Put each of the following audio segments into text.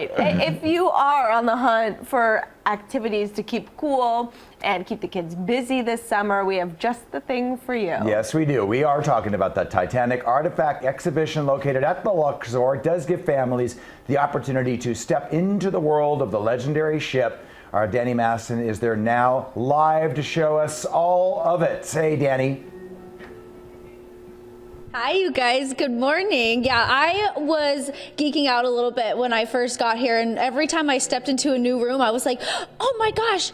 If you are on the hunt for activities to keep cool and keep the kids busy this summer, we have just the thing for you. Yes, we do. We are talking about the Titanic artifact exhibition located at the Luxor. It does give families the opportunity to step into the world of the legendary ship. Our Danny Masson is there now live to show us all of it. Hey, Danny. Hi, you guys. Good morning. Yeah, I was geeking out a little bit when I first got here, and every time I stepped into a new room, I was like, oh my gosh,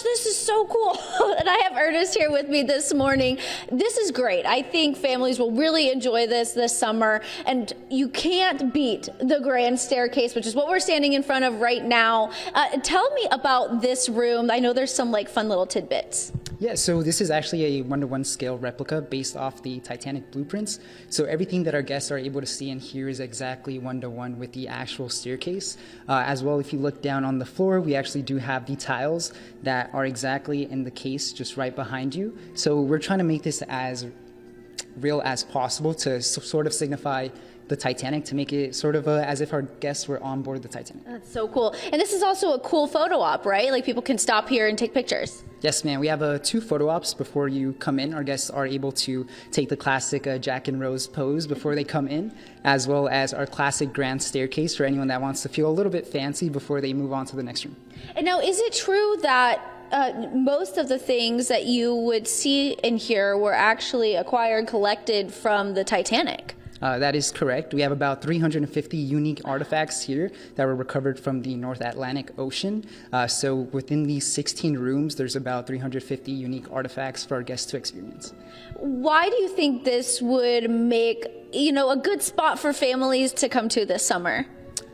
this is so cool. And I have Ernest here with me this morning. This is great. I think families will really enjoy this summer, and you can't beat the grand staircase, which is what we're standing in front of right now. Tell me about this room. I know there's some like fun little tidbits. Yeah, so this is actually a 1-to-1 scale replica based off the Titanic blueprints. So everything that our guests are able to see and hear is exactly 1-to-1 with the actual staircase. As well, if you look down on the floor, we actually do have the tiles that are exactly in the case just right behind you. So we're trying to make this as real as possible to sort of signify the Titanic, to make it sort of as if our guests were on board the Titanic. That's so cool. And this is also a cool photo op, right? Like people can stop here and take pictures. Yes, ma'am. We have 2 photo ops before you come in. Our guests are able to take the classic Jack and Rose pose before they come in, as well as our classic grand staircase for anyone that wants to feel a little bit fancy before they move on to the next room. And now, is it true that most of the things that you would see in here were actually acquired, collected from the Titanic? That is correct. We have about 350 unique artifacts here that were recovered from the North Atlantic Ocean. So within these 16 rooms, there's about 350 unique artifacts for our guests to experience. Why do you think this would make, a good spot for families to come to this summer?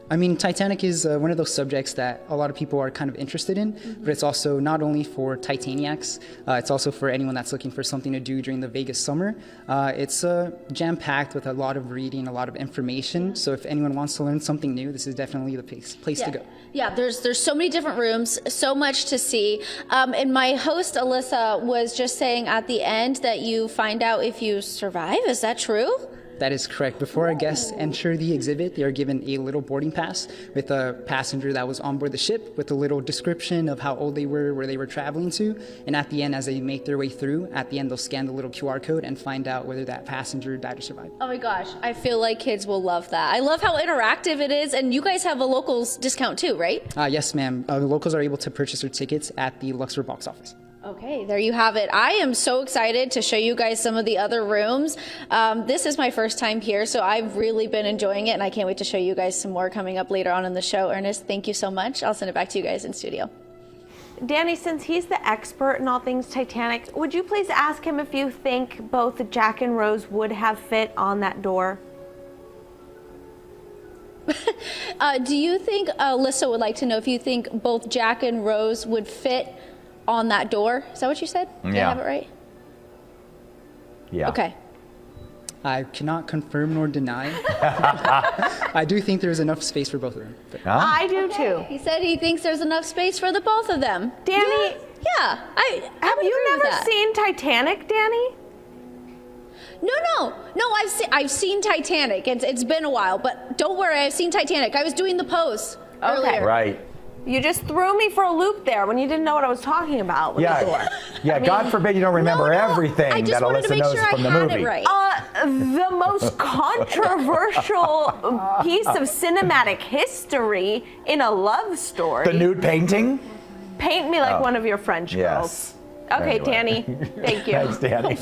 I mean, Titanic is one of those subjects that a lot of people are kind of interested in, but it's also not only for Titaniacs, it's also for anyone that's looking for something to do during the Vegas summer. It's jam-packed with a lot of reading, a lot of information, so if anyone wants to learn something new, this is definitely the place to go. Yeah, there's so many different rooms, so much to see. And my host, Alyssa, was just saying at the end that you find out if you survive. Is that true? That is correct. Before our guests enter the exhibit, they are given a little boarding pass with a passenger that was on board the ship with a little description of how old they were, where they were traveling to. And at the end, as they make their way through, at the end, they'll scan the little QR code and find out whether that passenger died or survived. Oh my gosh, I feel like kids will love that. I love how interactive it is. And you guys have a locals discount too, right? Yes, ma'am. The locals are able to purchase their tickets at the Luxor box office. Okay, there you have it. I am so excited to show you guys some of the other rooms. This is my first time here, so I've really been enjoying it, and I can't wait to show you guys some more coming up later on in the show. Ernest, thank you so much. I'll send it back to you guys in studio. Danny, since he's the expert in all things Titanic, would you please ask him if you think both Jack and Rose would have fit on that door? Do you think, Alyssa would like to know if you think both Jack and Rose would fit on that door? Is that what you said? Did I have it right? Yeah. Okay. I cannot confirm nor deny. I do think there's enough space for both of them. Huh? I do too. He said he thinks there's enough space for the both of them. Danny, Yeah, I have would you agree with never that. seen Titanic, Danny? No, I've seen Titanic. It's been a while, but don't worry, I've seen Titanic. I was doing the pose earlier. Right. You just threw me for a loop there when you didn't know what I was talking about with the door. Yeah, God forbid you don't remember everything I just that wanted to Alyssa make knows sure from the I had movie. it right. The most controversial piece of cinematic history in a love story. The nude painting? Paint me like one of your French Yes. girls. Okay, Anyway. Danny. Thank you. Thanks, Danny.